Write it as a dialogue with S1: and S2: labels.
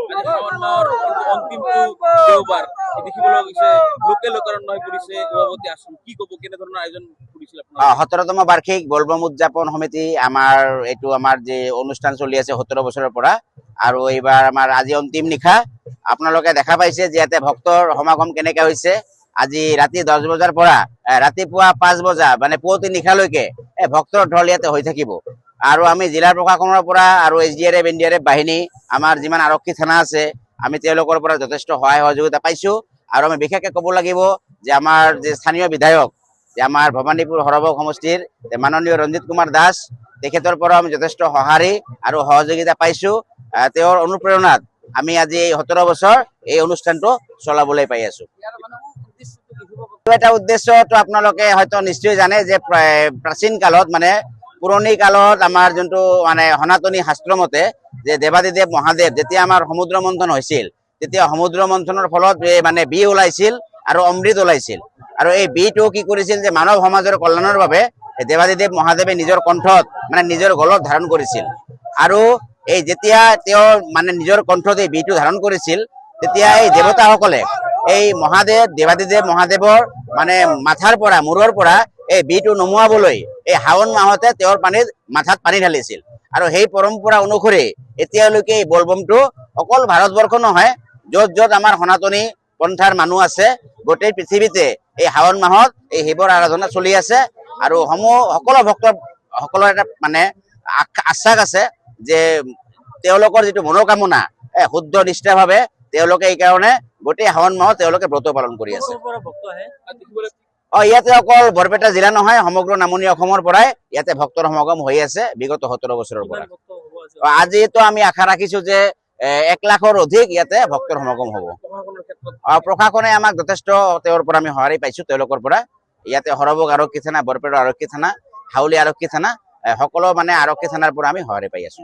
S1: আজি শাওন মাহৰ অন্তিমটো দেওবাৰ দেখিবলৈ গৈছে লোকে লোকাৰণ্য হৈ পৰিছে সভাপতি আছুম কি ক'ব কেনেধৰণৰ আয়োজন কৰিছিল আপোনালোকে
S2: 17তম বাৰ্ষিক বলবম উদযাপন সমিতি আমাৰ যে অনুষ্ঠান চলি আছে 17 বছৰৰ পৰা আৰু এইবাৰ আমাৰ আজি অন্তিম নিশা আপোনালোকে দেখা পাইছে যে ইয়াতে ভক্তৰ সমাগম কেনেকৈ হৈছে আজি ৰাতি 10 বজাৰ পৰা ৰাতিপুৱা 5 বজা মানে পুৱতি নিশালৈকে ভক্তৰ ঢল ইয়াতে হৈ থাকিব আৰু আমি জিলা প্ৰশাসনৰ পৰা আৰু SDRF NDRF বাহিনী আমাৰ যিমান আৰক্ষী থানা আছে আমি তেওঁলোকৰ পৰা যথেষ্ট সহায় সহযোগিতা পাইছো আৰু আমি বিশেষকৈ ক'ব লাগিব যে আমাৰ যে স্থানীয় বিধায়ক যে আমাৰ ভবানীপুৰ হৰবক সমষ্টিৰ মাননীয় ৰঞ্জিত কুমাৰ দাস তেখেতৰ পৰা আমি যথেষ্ট সঁহাৰি আৰু সহযোগিতা পাইছো তেওঁৰ অনুপ্ৰেৰণাত আমি আজি 17 বছৰ এই অনুষ্ঠানটো চলাবলৈ পাই আছো এটা উদ্দেশ্যটো আপোনালোকে হয়তো নিশ্চয় জানে যে প্ৰাচীন কালত মানে পুৰণি কালত আমাৰ যোনটো মানে সনাতনী শাস্ত্ৰ মতে যে দেৱাদিদেৱ মহাদেৱ যেতিয়া আমাৰ সমুদ্ৰ মন্থন হৈছিল তেতিয়া সমুদ্ৰ মন্থনৰ ফলত মানে বি ওলাইছিল আৰু অমৃত ওলাইছিল আৰু এই বিটো কি কৰিছিল যে মানৱ সমাজৰ কল্যাণৰ বাবে দেৱাদিদেৱ মহাদেৱে নিজৰ কণ্ঠত মানে নিজৰ গলত ধাৰণ কৰিছিল আৰু এই যেতিয়া তেওঁ মানে নিজৰ কণ্ঠত এই বিটো ধাৰণ কৰিছিল তেতিয়া এই দেৱতাসকলে এই দেৱাদিদেৱ মহাদেৱৰ মানে মাথাৰ পৰা মূৰৰ পৰা এই বিটো নমুৱাবলৈ এই শাওন মাহতে তেওঁৰ মাথাত পানী ঢালিছিল আৰু সেই পৰম্পৰা অনুসৰি এতিয়ালৈকে এই বলবমটো অকল ভাৰতবৰ্ষ নহয় য'ত য'ত আমাৰ সনাতনী পন্থাৰ মানুহ আছে গোটেই পৃথিৱীতে এই শাওন মাহত এই শিৱৰ আৰাধনা চলি আছে আৰু সকলো ভক্তসকলৰ এটা মানে আশ্বাস আছে যে তেওঁলোকৰ যিটো মনোকামনা শুদ্ধ নিষ্ঠাভাৱে তেওঁলোকে এই কাৰণে গোটেই শাওন মাহত তেওঁলোকে ব্ৰত পালন কৰি আছে ইয়াতে অকল বৰপেটা জিলা নহয় সমগ্ৰ নামনি অসমৰ পৰাই ইয়াতে ভক্তৰ সমাগম হৈ আছে বিগত 17 বছৰৰ পৰা আজিতো আমি আশা ৰাখিছো যে 1 লাখৰ অধিক ইয়াতে ভক্তৰ সমাগম হ'ব প্ৰশাসনে আমাক যথেষ্ট তেওঁৰ পৰা আমি সঁহাৰি পাইছো তেওঁলোকৰ পৰা ইয়াতে হৰবক আৰক্ষী থানা বৰপেটা আৰক্ষী থানা হাউলি আৰক্ষী থানা সকলো মানে আৰক্ষী থানাৰ পৰা আমি সঁহাৰি পাই আছো